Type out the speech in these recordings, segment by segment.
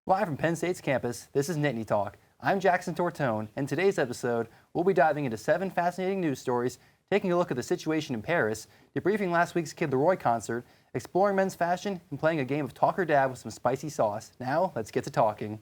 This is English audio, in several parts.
Live from Penn State's campus, this is Nittany Talk. I'm Jackson Tortone, and today's episode, we'll be diving into 7 fascinating news stories, taking a look at the situation in Paris, debriefing last week's Kid Laroi concert, exploring men's fashion, and playing a game of talk or dab with some spicy sauce. Now, let's get to talking.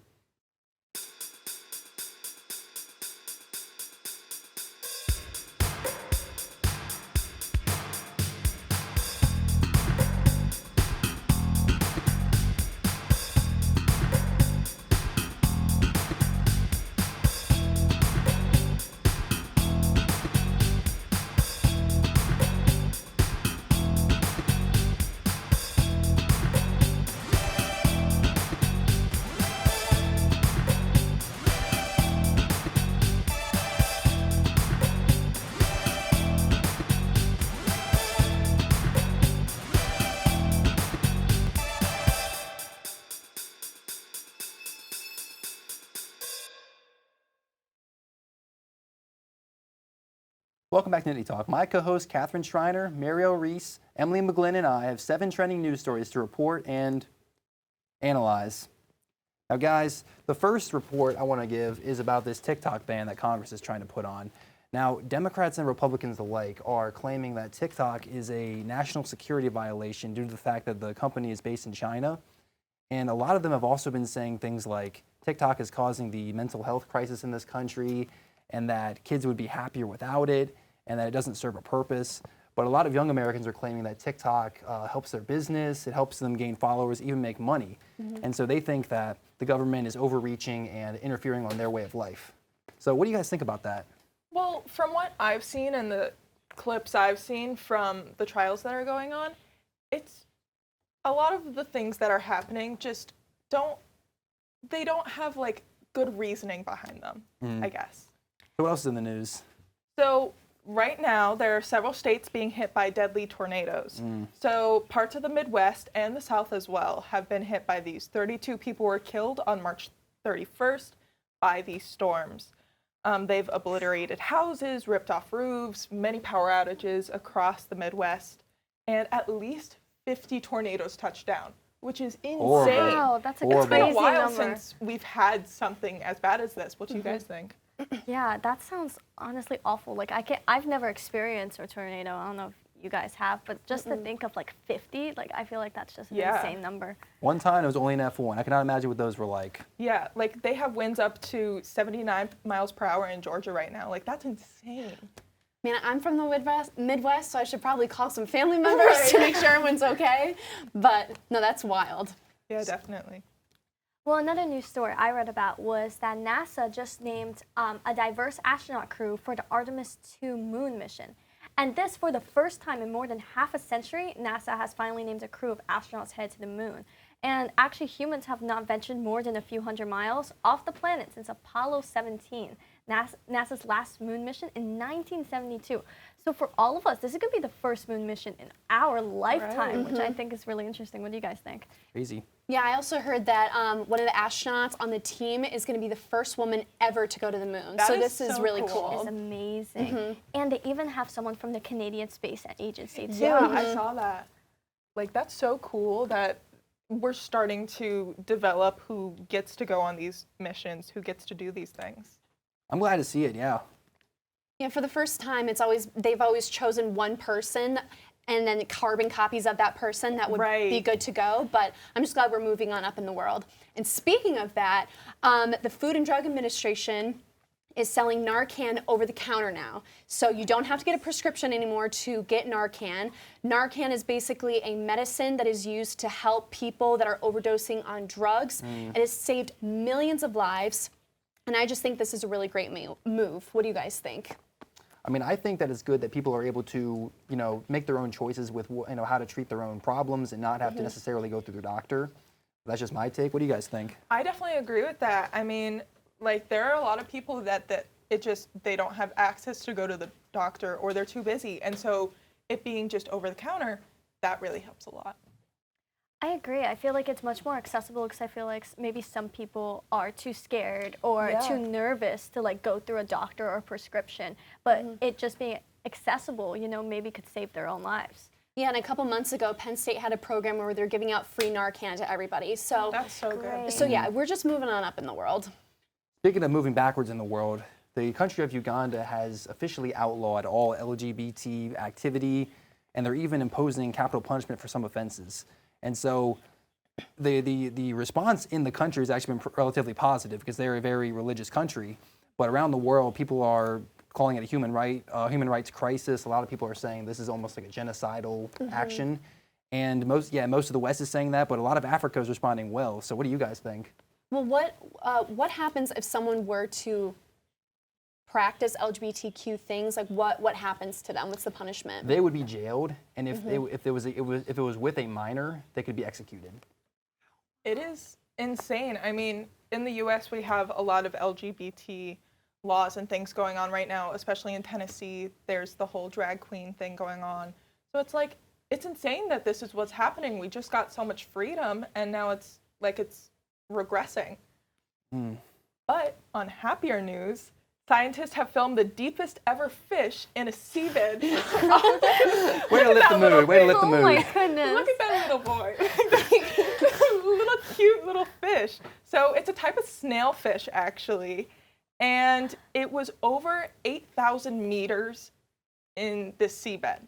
Welcome back to Nittany Talk. My co-hosts Catherine Schreiner, Mariel Reese, Emily McGlynn, and I have 7 trending news stories to report and analyze. Now guys, the first report I want to give is about this TikTok ban that Congress is trying to put on. Now, Democrats and Republicans alike are claiming that TikTok is a national security violation due to the fact that the company is based in China. And a lot of them have also been saying things like TikTok is causing the mental health crisis in this country, and that kids would be happier without it, and that it doesn't serve a purpose. But a lot of young Americans are claiming that TikTok helps their business, it helps them gain followers, even make money. And so they think that the government is overreaching and interfering on their way of life. So what do you guys think about that? Well, from what I've seen and the clips I've seen from the trials that are going on, it's a lot of the things that are happening just don't have like good reasoning behind them, I guess. So what else is in the news? So right now, there are several states being hit by deadly tornadoes. So parts of the Midwest and the South as well have been hit by these. 32 people were killed on March 31st by these storms. They've obliterated houses, ripped off roofs, many power outages across the Midwest, and at least 50 tornadoes touched down, which is insane. Horrible. Wow, that's a It's been a crazy while number. since we've had something as bad as this. What do you guys think? Yeah, that sounds honestly awful. Like I've never experienced a tornado. I don't know if you guys have, but just to think of like 50, like I feel like that's just an insane number. One time it was only an F1. I cannot imagine what those were like. Yeah, like they have winds up to 79 miles per hour in Georgia right now. Like that's insane. Man, I'm from the Midwest, so I should probably call some family members to make sure everyone's okay. But no, that's wild. Yeah, definitely. Well, another news story I read about was that NASA just named a diverse astronaut crew for the Artemis 2 moon mission. And this, for the first time in more than half a century, NASA has finally named a crew of astronauts headed to the moon. And actually, humans have not ventured more than a few hundred miles off the planet since Apollo 17, NASA's last moon mission in 1972. So for all of us, this is going to be the first moon mission in our lifetime, which I think is really interesting. What do you guys think? Crazy. Yeah, I also heard that one of the astronauts on the team is going to be the first woman ever to go to the moon. That so is this is so really cool. cool. It's amazing. And they even have someone from the Canadian Space Agency, too. Yeah, I saw that. Like that's so cool that we're starting to develop who gets to go on these missions, who gets to do these things. I'm glad to see it, yeah. Yeah, for the first time, they've always chosen one person and then carbon copies of that person that would be good to go. But I'm just glad we're moving on up in the world. And speaking of that, the Food and Drug Administration is selling Narcan over the counter now. So you don't have to get a prescription anymore to get Narcan. Narcan is basically a medicine that is used to help people that are overdosing on drugs. It has saved millions of lives. And I just think this is a really great move. What do you guys think? I mean, I think that it's good that people are able to, make their own choices with, how to treat their own problems and not have to necessarily go through their doctor. That's just my take. What do you guys think? I definitely agree with that. I mean, like there are a lot of people that they don't have access to go to the doctor or they're too busy. And so it being just over the counter, that really helps a lot. I agree. I feel like it's much more accessible because I feel like maybe some people are too scared or too nervous to like go through a doctor or prescription. But it just being accessible, maybe could save their own lives. Yeah, and a couple months ago, Penn State had a program where they're giving out free Narcan to everybody. So That's so good. So yeah, we're just moving on up in the world. Speaking of moving backwards in the world, the country of Uganda has officially outlawed all LGBT activity, and they're even imposing capital punishment for some offenses. And so the response in the country has actually been relatively positive because they're a very religious country. But around the world, people are calling it a human rights crisis. A lot of people are saying this is almost like a genocidal action. And most of the West is saying that, but a lot of Africa is responding well. So what do you guys think? Well, what happens if someone were to practice LGBTQ things? Like, what happens to them? What's the punishment? They would be jailed, and if it was with a minor, they could be executed. It is insane. I mean, in the U.S., we have a lot of LGBT laws and things going on right now, especially in Tennessee. There's the whole drag queen thing going on. So it's like, it's insane that this is what's happening. We just got so much freedom, and now it's regressing. But on happier news, scientists have filmed the deepest ever fish in a seabed. Way to lift the mood. Way to lift the mood. Oh my goodness. Look at that little boy. Little cute little fish. So it's a type of snailfish, actually. And it was over 8,000 meters in this seabed.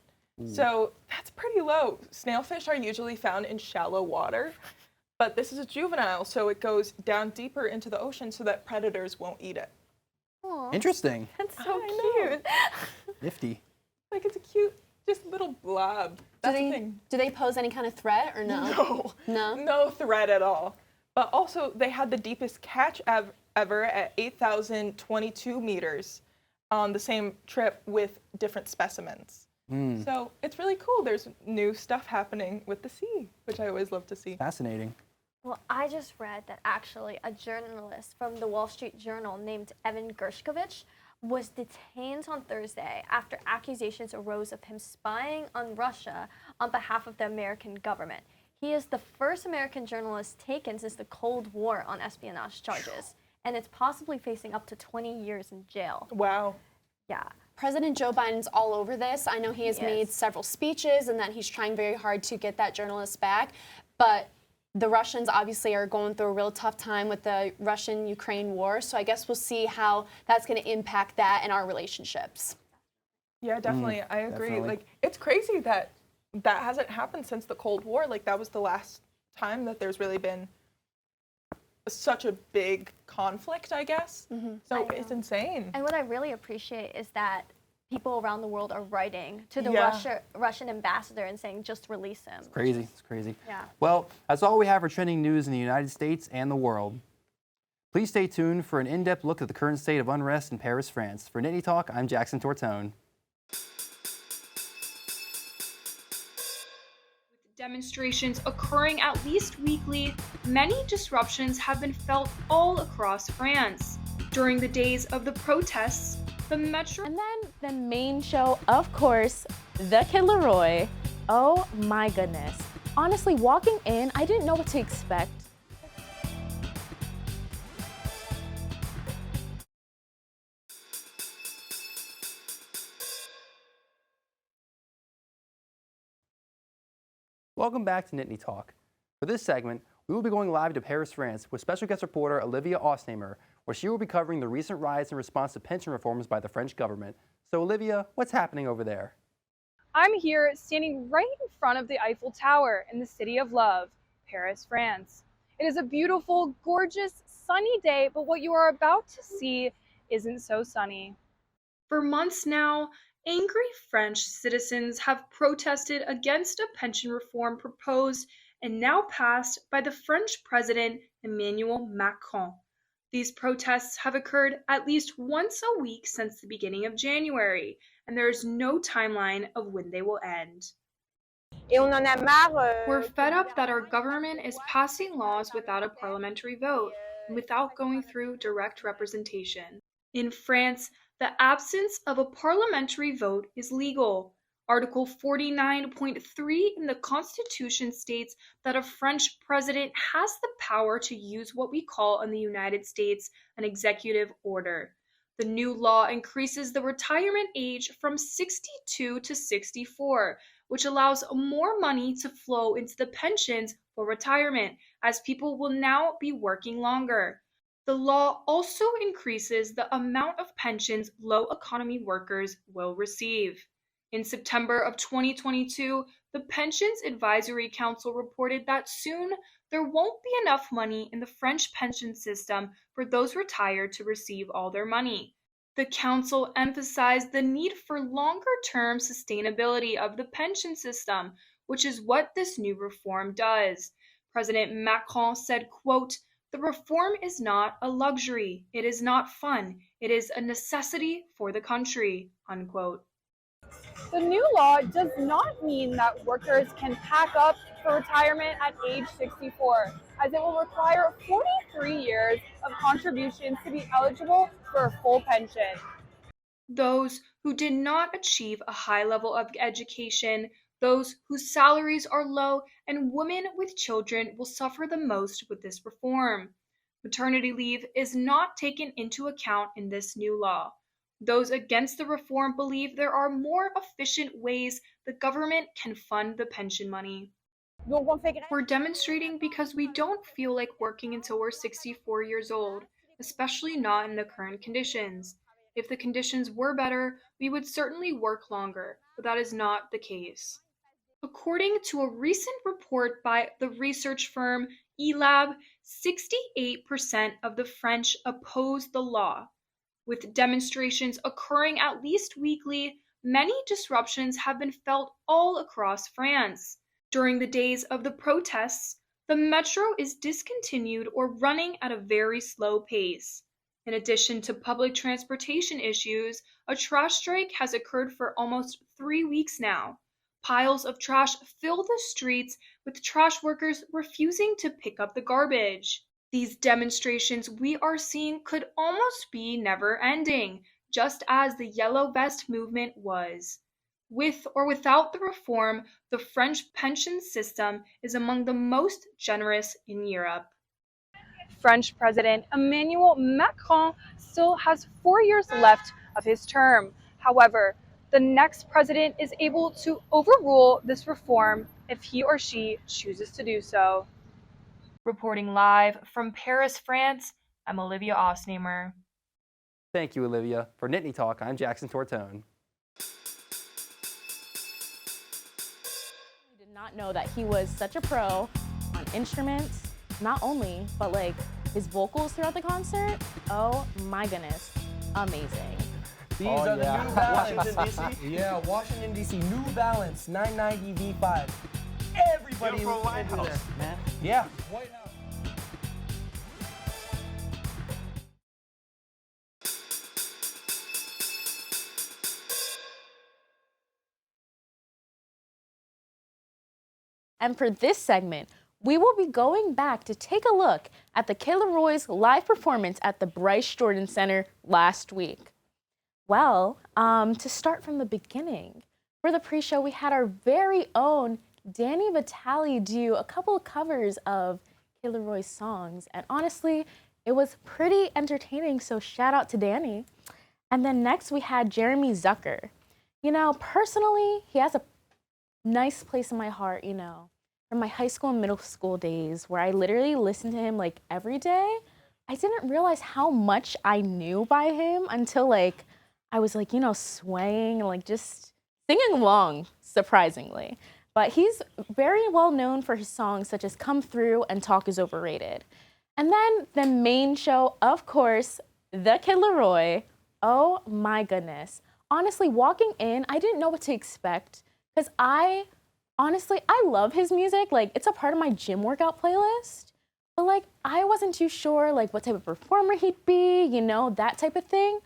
So that's pretty low. Snailfish are usually found in shallow water. But this is a juvenile, so it goes down deeper into the ocean so that predators won't eat it. Aw, Interesting. that's so I know. cute. Nifty. Like, it's a cute, just little blob. That's the thing. Do they pose any kind of threat or no? No. No? No threat at all. But also, they had the deepest catch ever at 8,022 meters on the same trip with different specimens. So it's really cool. There's new stuff happening with the sea, which I always love to see. Fascinating. Well, I just read that actually a journalist from the Wall Street Journal named Evan Gershkovich was detained on Thursday after accusations arose of him spying on Russia on behalf of the American government. He is the first American journalist taken since the Cold War on espionage charges, and it's possibly facing up to 20 years in jail. Wow. Yeah. President Joe Biden's all over this. I know he has made Yes. several speeches and that he's trying very hard to get that journalist back. But the Russians obviously are going through a real tough time with the Russian-Ukraine war. So I guess we'll see how that's going to impact that and our relationships. Yeah, definitely. I agree. definitely. Like, it's crazy that that hasn't happened since the Cold War. Like, that was the last time that there's really been such a big conflict, I guess. So it's insane. And what I really appreciate is that people around the world are writing to the Yeah. Russian ambassador and saying, just release him. Crazy. It's crazy. Yeah. Well, that's all we have for trending news in the United States and the world. Please stay tuned for an in-depth look at the current state of unrest in Paris, France. For Nittany Talk, I'm Jackson Tortone. Demonstrations occurring at least weekly, many disruptions have been felt all across France. During the days of the protests, the metro... And then the main show, of course, the Kid Laroi. Oh my goodness. Honestly, walking in, I didn't know what to expect. Welcome back to Nittany Talk. For this segment, we will be going live to Paris, France with special guest reporter Olivia Ausnehmer, where she will be covering the recent riots in response to pension reforms by the French government. So Olivia, what's happening over there? I'm here standing right in front of the Eiffel Tower in the City of Love, Paris, France. It is a beautiful, gorgeous, sunny day, but what you are about to see isn't so sunny. For months now, angry French citizens have protested against a pension reform proposed and now passed by the French President Emmanuel Macron. These protests have occurred at least once a week since the beginning of January, and there is no timeline of when they will end. We're fed up that our government is passing laws without a parliamentary vote and without going through direct representation. In France, the absence of a parliamentary vote is legal. Article 49.3 in the Constitution states that a French president has the power to use what we call in the United States an executive order. The new law increases the retirement age from 62 to 64, which allows more money to flow into the pensions for retirement, as people will now be working longer. The law also increases the amount of pensions low-economy workers will receive. In September of 2022, the Pensions Advisory Council reported that soon there won't be enough money in the French pension system for those retired to receive all their money. The council emphasized the need for longer-term sustainability of the pension system, which is what this new reform does. President Macron said, quote, "The reform is not a luxury, it is not fun, it is a necessity for the country," unquote. The new law does not mean that workers can pack up for retirement at age 64, as it will require 43 years of contributions to be eligible for a full pension. Those who did not achieve a high level of education, those whose salaries are low, and women with children will suffer the most with this reform. Maternity leave is not taken into account in this new law. Those against the reform believe there are more efficient ways the government can fund the pension money. We're demonstrating because we don't feel like working until we're 64 years old, especially not in the current conditions. If the conditions were better, we would certainly work longer, but that is not the case. According to a recent report by the research firm eLab, 68% of the French oppose the law. With demonstrations occurring at least weekly, many disruptions have been felt all across France. During the days of the protests, the metro is discontinued or running at a very slow pace. In addition to public transportation issues, a trash strike has occurred for almost 3 weeks now. Piles of trash fill the streets, with trash workers refusing to pick up the garbage. These demonstrations we are seeing could almost be never-ending, just as the Yellow Vest movement was. With or without the reform, the French pension system is among the most generous in Europe. French President Emmanuel Macron still has 4 years left of his term. However, the next president is able to overrule this reform if he or she chooses to do so. Reporting live from Paris, France, I'm Olivia Ausnehmer. Thank you, Olivia. For Nittany Talk, I'm Jackson Tortone. I did not know that he was such a pro on instruments, not only, but like his vocals throughout the concert. Oh my goodness, amazing. These are the New Balance. Washington, D.C.? Yeah, Washington, D.C. New Balance 990 V5. Everybody was White House, there. Man. Yeah, White House. And for this segment, we will be going back to take a look at the Kid Laroi's live performance at the Bryce Jordan Center last week. Well, to start from the beginning, for the pre-show, we had our very own Danny Vitale do a couple of covers of Kid Laroi's songs, and honestly, it was pretty entertaining, so shout out to Danny. And then next we had Jeremy Zucker. You know, personally, he has a nice place in my heart, you know, from my high school and middle school days where I literally listened to him like every day. I didn't realize how much I knew by him until like I was like, you know, swaying and like just singing along, surprisingly. But he's very well known for his songs such as Come Through and Talk Is Overrated. And then the main show, of course, The Kid Laroi. Oh my goodness. Honestly, walking in, I didn't know what to expect because I love his music. Like, it's a part of my gym workout playlist. But like, I wasn't too sure like what type of performer he'd be, you know, that type of thing.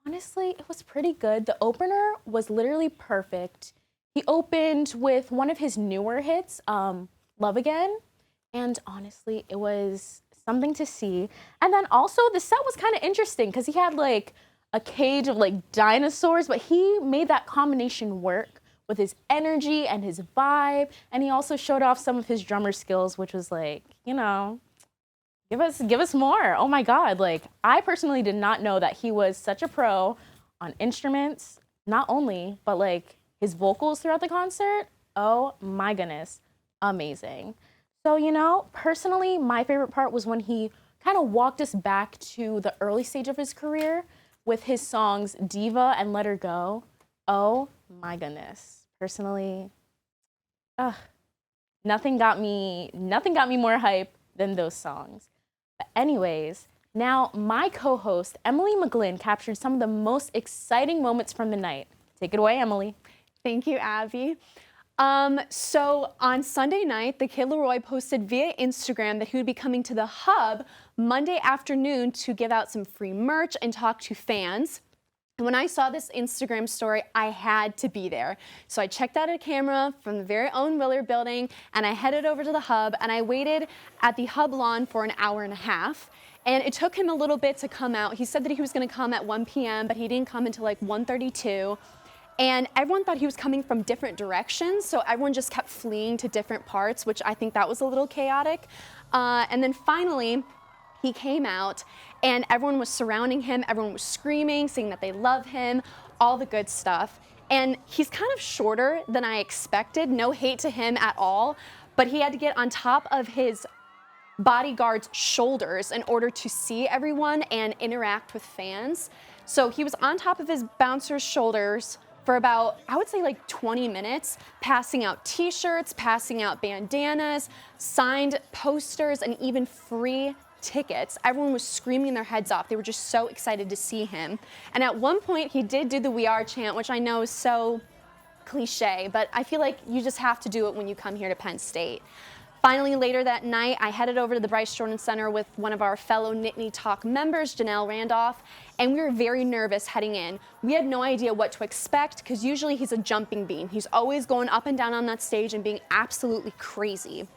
Honestly, it was pretty good. The opener was literally perfect. He opened with one of his newer hits, Love Again. And honestly, it was something to see. And then also the set was kind of interesting because he had like a cage of like dinosaurs, but he made that combination work with his energy and his vibe. And he also showed off some of his drummer skills, which was like, you know, give us more. Oh my God. Like, I personally did not know that he was such a pro on instruments, not only, but like his vocals throughout the concert, oh my goodness, amazing. So, you know, personally, my favorite part was when he kind of walked us back to the early stage of his career with his songs Diva and Let Her Go. Oh my goodness. Personally, nothing got me more hype than those songs. But anyways, now my co-host, Emily McGlynn, captured some of the most exciting moments from the night. Take it away, Emily. Thank you, Abby. So on Sunday night, the Kid Laroi posted via Instagram that he would be coming to the Hub Monday afternoon to give out some free merch and talk to fans. And when I saw this Instagram story, I had to be there. So I checked out a camera from the very own Willard building, and I headed over to the Hub, and I waited at the Hub lawn for an hour and a half. And it took him a little bit to come out. He said that he was gonna come at 1 p.m., but he didn't come until like 1:32. And everyone thought he was coming from different directions, so everyone just kept fleeing to different parts, which I think that was a little chaotic. And then finally, he came out, and everyone was surrounding him, everyone was screaming, saying that they love him, all the good stuff. And he's kind of shorter than I expected, no hate to him at all, but he had to get on top of his bodyguard's shoulders in order to see everyone and interact with fans. So he was on top of his bouncer's shoulders for about, I would say like 20 minutes, passing out t-shirts, passing out bandanas, signed posters, and even free tickets. Everyone was screaming their heads off. They were just so excited to see him. And at one point, he did do the "We Are" chant, which I know is so cliche, but I feel like you just have to do it when you come here to Penn State. Finally, later that night, I headed over to the Bryce Jordan Center with one of our fellow Nittany Talk members, Janelle Randolph, and we were very nervous heading in. We had no idea what to expect because usually he's a jumping bean. He's always going up and down on that stage and being absolutely crazy.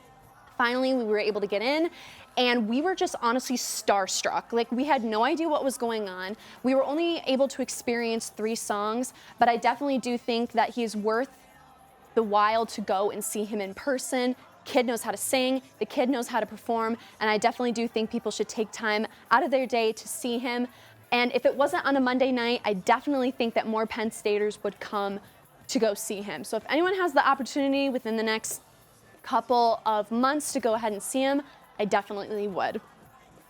Finally, we were able to get in, and we were just honestly starstruck. Like, we had no idea what was going on. We were only able to experience 3 songs, but I definitely do think that he is worth the while to go and see him in person. Kid knows how to sing, the kid knows how to perform, and I definitely do think people should take time out of their day to see him. And if it wasn't on a Monday night, I definitely think that more Penn Staters would come to go see him. So if anyone has the opportunity within the next couple of months to go ahead and see him, I definitely would.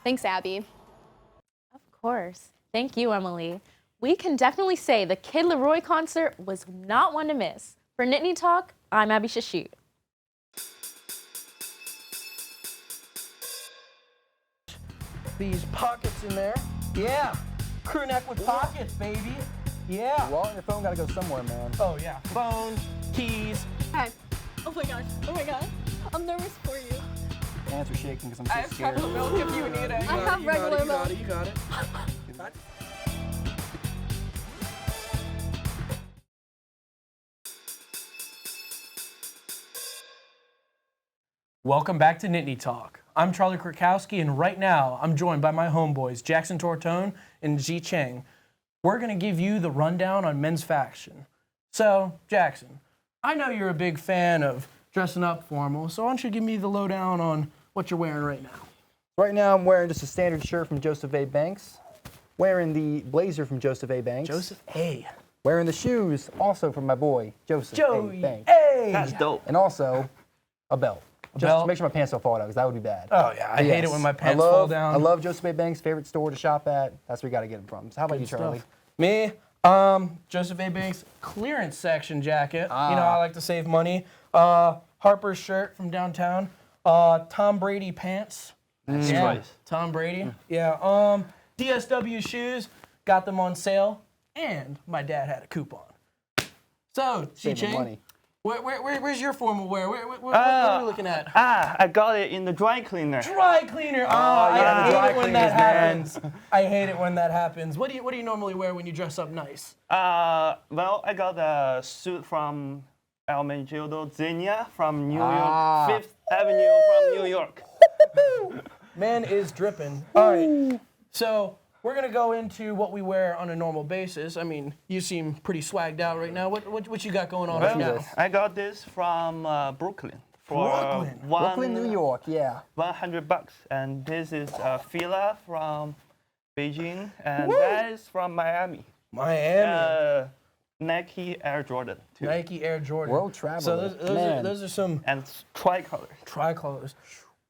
Thanks, Abby. Of course. Thank you, Emily. We can definitely say the Kid Laroi concert was not one to miss. For Nittany Talk, I'm Abby Shashut. These pockets in there. Yeah. Crew neck with pockets, baby. Yeah. Well, your phone gotta go somewhere, man. Oh, yeah. Phone, keys. Hi. Oh my god, I'm nervous for you. Hands are shaking because I'm so I have scared. chocolate milk if you need it. I have regular milk. You got it. Welcome back to Nittany Talk. I'm Charlie Krakowski, and right now I'm joined by my homeboys, Jackson Tortone and Ji Cheng. We're going to give you the rundown on men's fashion. So, Jackson, I know you're a big fan of dressing up formal, so why don't you give me the lowdown on what you're wearing right now? Right now I'm wearing just a standard shirt from Joseph A. Banks, wearing the blazer from Joseph A. Banks. Joseph A. Wearing the shoes also from my boy, Joseph A. Banks. Hey! That's dope. And also a belt. Just belt? to make sure my pants don't fall down, because that would be bad. Oh, yeah. I But hate it yes, when my pants fall down. I love Joseph A. Banks' favorite store to shop at. That's where you got to get them from. So how about you, Charlie? Stuff. Me, Joseph A. Banks clearance section jacket. You know, I like to save money. Harper's shirt from downtown. Tom Brady pants. That's Yeah, right. Tom Brady. Yeah. DSW shoes. Got them on sale. And my dad had a coupon. So, Saving Chi-Ching, money. where's your formal wear? What are we looking at? I got it in the dry cleaner. Dry cleaner. yeah, I the dry hate it when that cleaners, man. happens. I hate it when that happens. What do you normally wear when you dress up nice? Well, I got a suit from El Mengido Zenia from New York, Fifth Avenue from New York. Man is dripping. All right. So we're gonna go into what we wear on a normal basis. I mean, you seem pretty swagged out right now. What you got going on right now? I got this from Brooklyn. For Brooklyn? Brooklyn, New York, yeah. $100, and this is Fila from Beijing, and that is from Miami. Miami. Nike Air Jordan too. Nike Air Jordan. World traveler. So those are some and tricolor. tricolors.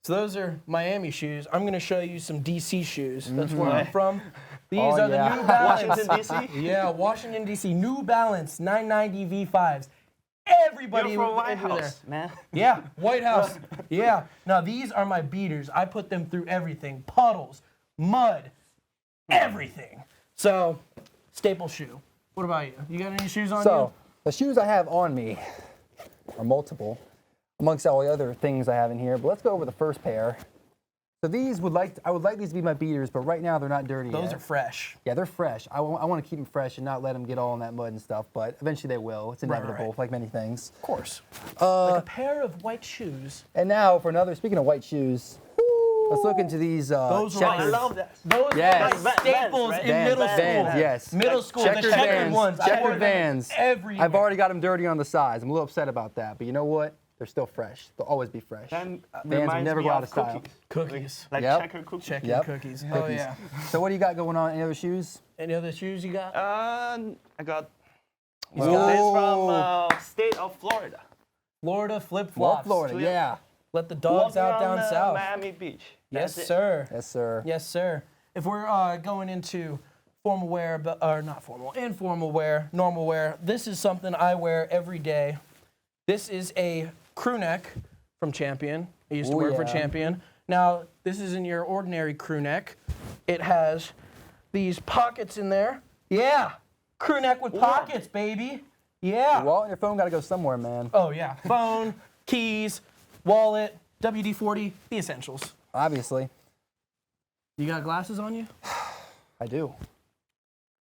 So those are Miami shoes. I'm going to show you some DC shoes. That's where I'm from. These Oh, are the yeah. New Balance. Washington D.C. Yeah, Washington D.C. New Balance 990 V5s. Everybody You're from White into there. House, man. Yeah, White House. Yeah. Now these are my beaters. I put them through everything: puddles, mud, everything. So, staple shoe. What about you? You got any shoes on So, the shoes I have on me are multiple, amongst all the other things I have in here. But let's go over the first pair. So these I would like these to be my beaters, but right now they're not dirty you? Those yet. are fresh. Yeah, they're fresh. I want to keep them fresh and not let them get all in that mud and stuff, but eventually they will. It's inevitable, right. like many things. Of course. Like a pair of white shoes. And now for another, speaking of white shoes, let's look into these Those are I checkers. love that. Those Yes. are my staples Vans, in right? middle school. Vans, yes. Middle school, Checkered the checkered Vans, ones. I wore checkered them Vans. everywhere. I've already got them dirty on the sides. I'm a little upset about that, but you know what? They're still fresh. They'll always be fresh. Then Vans will reminds never me go out of of style. Cookies. Like Yep. checker cookies. Checkered Yep. cookies. Oh, Cookies. yeah. So what do you got going on? Any other shoes? Any other shoes you got? I got He's Whoa. got this from state of Florida. Florida flip-flops. Florida, yeah. Let the dogs Walking out on down south. Miami Beach. Yes, That's it. sir. Yes, sir. Yes, sir. If we're going into formal wear, or not formal, informal wear, normal wear, this is something I wear every day. This is a crew neck from Champion. I used to Oh, work for yeah. Champion. Now, this isn't your ordinary crew neck. It has these pockets in there. Yeah, crew neck with pockets, baby. Yeah. Your wallet and your phone got to go somewhere, man. Oh, yeah. Phone, keys, wallet, WD-40, the essentials. Obviously. You got glasses on you? I do.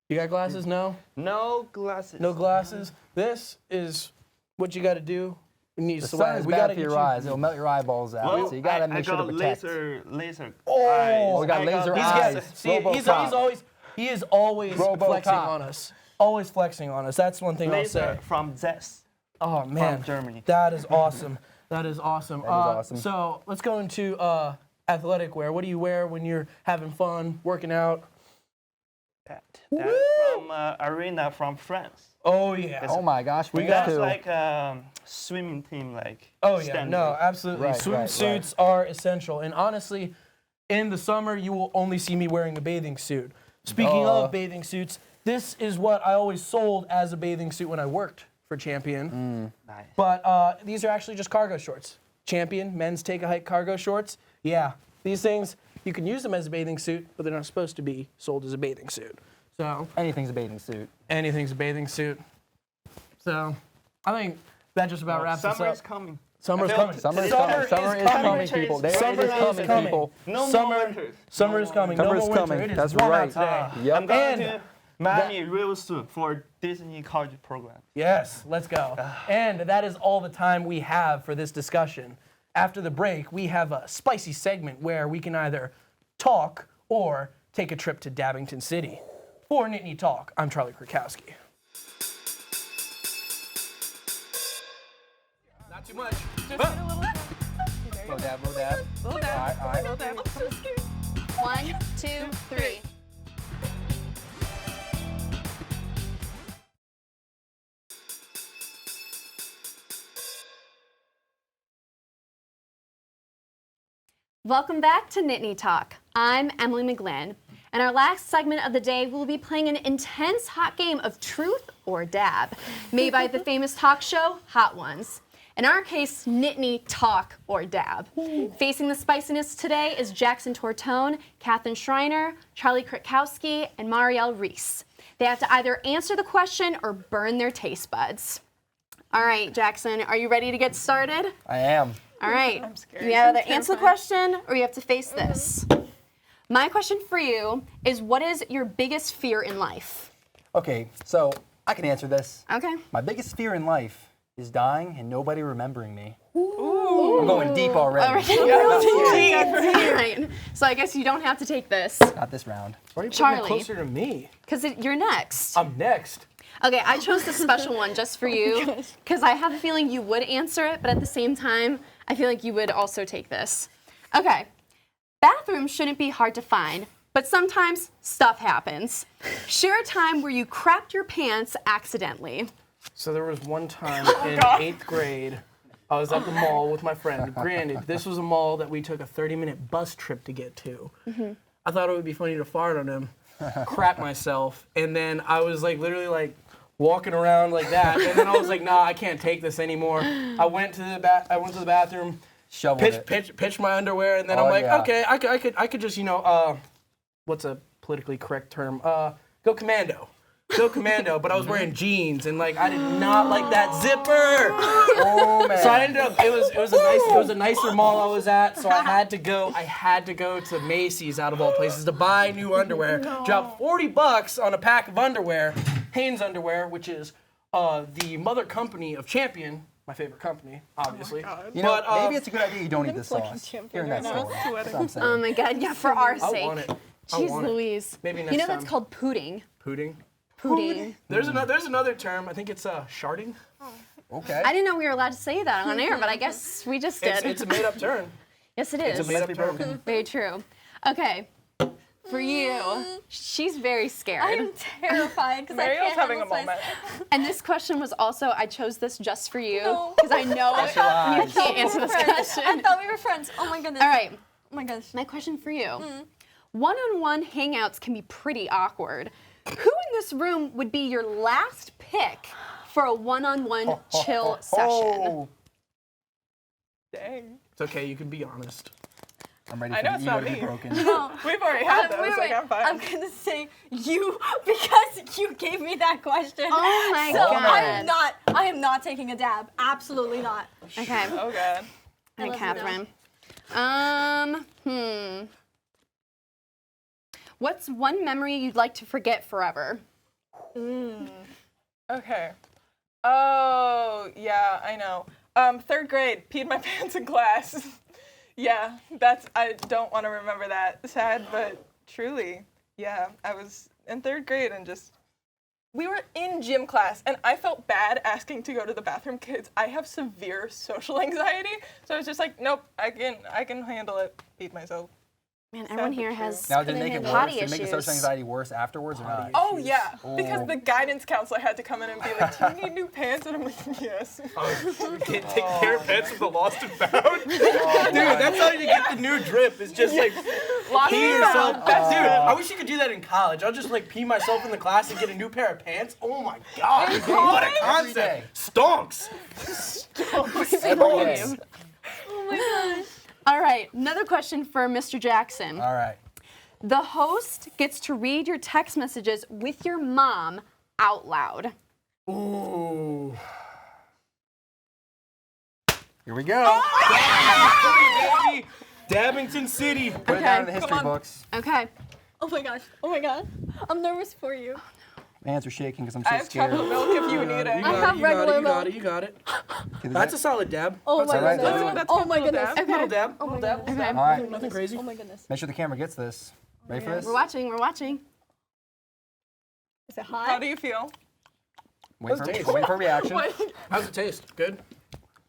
You got glasses? No? No glasses. No glasses. This is what you got to do. You need The sun swag. is We bad gotta for your get you- eyes. It'll melt your eyeballs out. Well, so you got to make sure to protect. laser Oh, eyes. we got laser He's eyes. got, see, RoboCop. he is always RoboCop. flexing on us. Always flexing on us. That's one thing I'll Laser say. from Zest. Oh man, Germany. That is awesome. That is awesome. That is awesome. So let's go into athletic wear. What do you wear when you're having fun, working out? That is from Arena from France. Oh yeah. Oh my gosh, we got got It's to. like swimming team, like. Oh yeah, standard. no, absolutely. Right, right, Swimsuits are essential, and honestly, in the summer you will only see me wearing a bathing suit. Speaking of bathing suits, this is what I always sold as a bathing suit when I worked for Champion. Nice. But these are actually just cargo shorts. Champion men's take a hike cargo shorts. Yeah, these things you can use them as a bathing suit, but they're not supposed to be sold as a bathing suit. So Anything's a bathing suit. anything's a bathing suit. So I think that just about wraps us Summer up. is coming. Summer's I feel coming. Summer is Summer coming. Summer is coming, people. There Summer it is coming, coming. people. No Summer, more winter. summer is coming. Summer no is more winter. coming. It is That's warm right. out today. Yep. I'm going And to Miami real soon for Disney College program. Yes, let's go. And that is all the time we have for this discussion. After the break, we have a spicy segment where we can either talk or take a trip to Dabbington City. For Nittany Talk, I'm Charlie Krakowski. Not too much. Low dab, low dab. All right, all right. 1, 2, 3. Welcome back to Nittany Talk. I'm Emily McGlynn. In our last segment of the day, we'll be playing an intense hot game of truth or dab, made by the famous talk show Hot Ones. In our case, Nittany Talk or Dab. Facing the spiciness today is Jackson Tortone, Catherine Schreiner, Charlie Krakowski, and Marielle Reese. They have to either answer the question or burn their taste buds. All right, Jackson, are you ready to get started? I am. All right. I'm scared. You either answer the question or you have to face this. My question for you is, what is your biggest fear in life? Okay, so I can answer this. Okay. My biggest fear in life is dying and nobody remembering me. Ooh. I'm going deep already. All right. So I guess you don't have to take this. Not this round. Why are you putting it Charlie. closer to me? Because you're next. I'm next. Okay, I chose the special one just for you because I have a feeling you would answer it, but at the same time, I feel like you would also take this. Okay. Bathrooms shouldn't be hard to find, but sometimes stuff happens. Share a time where you crapped your pants accidentally. So there was one time in 8th grade, I was at the mall with my friend. Granted, this was a mall that we took a 30-minute bus trip to get to. I thought it would be funny to fart on him, crap myself, and then I was like literally like walking around like that, and then I was like, nah, I can't take this anymore. I went to the bathroom, pitched my underwear, and then I'm like, okay, I could just, you know, what's a politically correct term? Go commando. But I was wearing jeans, and like I did not like that zipper. Oh man. So I ended up. It was a nicer mall I was at. So I had to go to Macy's out of all places to buy new underwear. Dropped $40 on a pack of underwear, Hanes underwear, which is the mother company of Champion. My favorite company, obviously. You know, maybe it's a good idea you don't eat this sauce. Hearing that story. That's what I'm saying. Oh my God, yeah, for our sake. I want it. Jeez Louise. Maybe next You know time. that's called pooting. Pudding. Pooting. There's another term. I think it's sharding. Okay. I didn't know we were allowed to say that on air, but I guess we just did. It's a made-up term. Yes, it is. It's a made-up term. Very true. Okay. For you, she's very scared. I'm terrified because I Mariel's can't having a handle moment. And this question was also, I chose this just for you because I know you can't answer this question. I thought we were friends. Oh my goodness. All right. Oh my gosh. My question for you. One-on-one hangouts can be pretty awkward. Who in this room would be your last pick for a one-on-one chill session? Dang. It's okay. You can be honest. I'm ready I for know the it's ego not to be me. broken. We've already had those. Wait, like, I'm fine. I'm gonna say you because you gave me that question. Oh my so God. I am not taking a dab. Absolutely not. Okay. Oh God. And love Catherine. What's one memory you'd like to forget forever? Okay. Oh, yeah, I know. 3rd grade, peed my pants in class. Yeah, I don't want to remember that. Sad, but truly, yeah, I was in 3rd grade and we were in gym class, and I felt bad asking to go to the bathroom because I have severe social anxiety. So I was just like, nope, I can handle it. Peed myself. Man, everyone here has Now, did it make it worse? potty Did it make the social issues. anxiety worse afterwards or not? Oh yeah, Oh. because the guidance counselor had to come in and be like, "Do you need new pants?" And I'm like, "Yes." Take care of pants from the lost and found. Dude, that's how you get the new drip. It's just like Lost pee and yourself. found. Dude, I wish you could do that in college. I'll just like pee myself in the class and get a new pair of pants. Oh my God, what a Every day. concept. Stonks. Every day. Oh my gosh. All right, another question for Mr. Jackson. All right. The host gets to read your text messages with your mom out loud. Ooh. Here we go. Baby. Dabbington City. Put it down in the history books. Okay. Oh my gosh. Oh my god. I'm nervous for you. My hands are shaking because I'm I so have scared. chocolate milk if you need it. You got have it, regular you got milk. it, you got it. Okay, That's a solid dab. Oh my all right, goodness. then. That's Oh good my little goodness. dab. Little dab, Oh little my dab. goodness. All right. Nothing crazy. Oh my goodness. Make sure the camera gets this. Ready for this? We're watching, we're watching. Is it hot? How do you feel? Wait Taste. for a reaction. How's it taste? Good?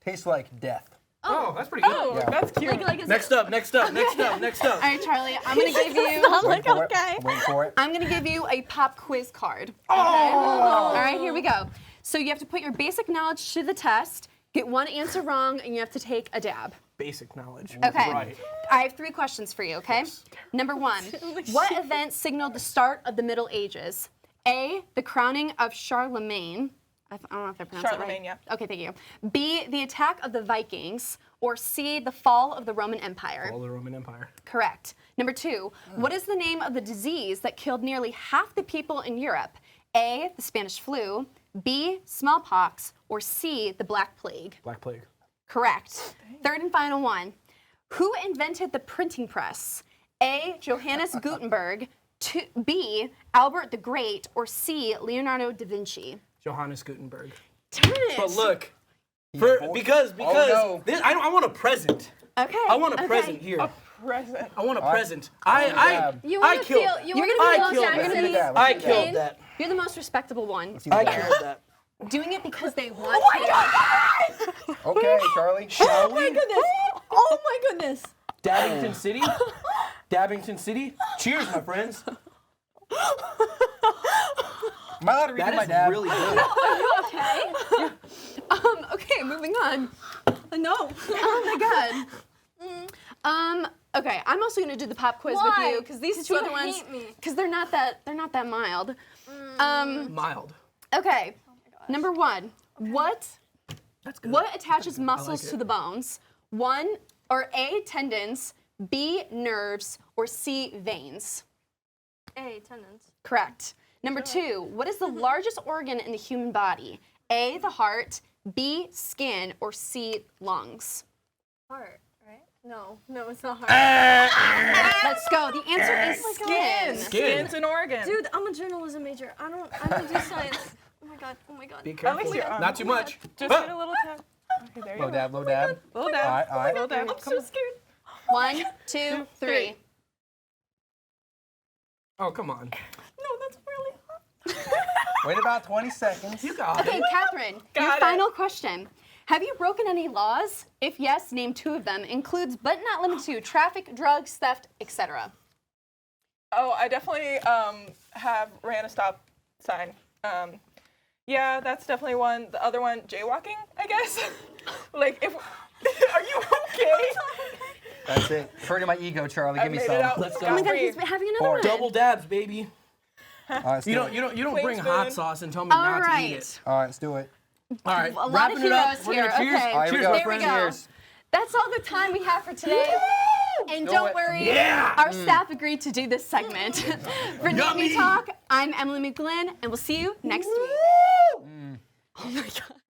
Tastes like death. Oh, that's pretty good. Oh, Yeah. that's cute. Like it's Next up. All right, Charlie, I'm gonna give you not Wait like for okay. it. Wait for it. I'm gonna give you a pop quiz card. Okay? All right, here we go. So you have to put your basic knowledge to the test, get one answer wrong, and you have to take a dab. Basic knowledge. Okay. Right. I have 3 questions for you, okay? Number 1, what event signaled the start of the Middle Ages? A, the crowning of Charlemagne. I don't know if I pronounced that right. Charlemagne, yeah. Okay, thank you. B, the attack of the Vikings. Or C, the fall of the Roman Empire. All the Roman Empire. Correct. Number 2, what is the name of the disease that killed nearly half the people in Europe? A, the Spanish flu. B, smallpox. Or C, the Black Plague. Black Plague. Correct. Third and final one. Who invented the printing press? A, Johannes Gutenberg. B, Albert the Great. Or C, Leonardo da Vinci. Johannes Gutenberg. Darn it. But look, boy. because no. this, I want a present. Okay. I want a okay. present here. Present. I want a right. present. You I want to killed feel? that. You You're want gonna to feel feel Jack- Let's see the Jackson's dab. I Let's see the dab. killed that. You're the most respectable one. Let's see the I dab. killed that. Doing it because they want to. Okay, Charlie. Shall Oh my we? goodness. Oh my goodness. Dabbington City? Dabbington City. Cheers, my friends. Am I allowed to read That my is dad? really good. Okay? Okay, moving on. No. Oh my god. Okay, I'm also gonna do the pop quiz with you because these two other ones, because they're not that mild. Mild. Okay. Number one, what That's good. What attaches I muscles like to it. the bones? One, or A, tendons, B, nerves, or C, veins? A, tendons. Correct. Number two, what is the largest organ in the human body? A, the heart, B, skin, or C, lungs? Heart, right? No, it's not heart. Let's go. The answer is skin. Skin's an organ. Dude, I'm a journalism major. I don't do science. Oh my god. Be At careful. least you're Not too much. Just get a little tap. Okay, there you Low go. dab, low dab. Little dab. All right. Little dab. I'm so scared. 1, 2, 3. Oh, come on. No, that's really hot. Wait about 20 seconds. You got Okay, it. Catherine, Got your it. final question. Have you broken any laws? If yes, name 2 of them. Includes but not limited to traffic, drugs, theft, etc. Oh, I definitely have ran a stop sign. Yeah, that's definitely one. The other one, jaywalking, I guess. Like, if are you okay? That's it. Hurting my ego, Charlie. I Give me made some. it out. Let's go. Oh my god, Free. he's having another Four. one. Double dabs, baby. All right, let's do it. You don't Clean bring hot spoon. sauce and tell me All not to eat right. it. All right, let's do it. All right. A lot of Wrapping it up. heroes We're here. gonna cheers. Okay. All right, here we Cheers, go. my There we friends. go. Cheers. That's all the time we have for today. And Do don't it. worry, Yeah. our staff agreed to do this segment. For Yummy. Nittany Talk, I'm Emily McGlynn, and we'll see you next week. Oh my god.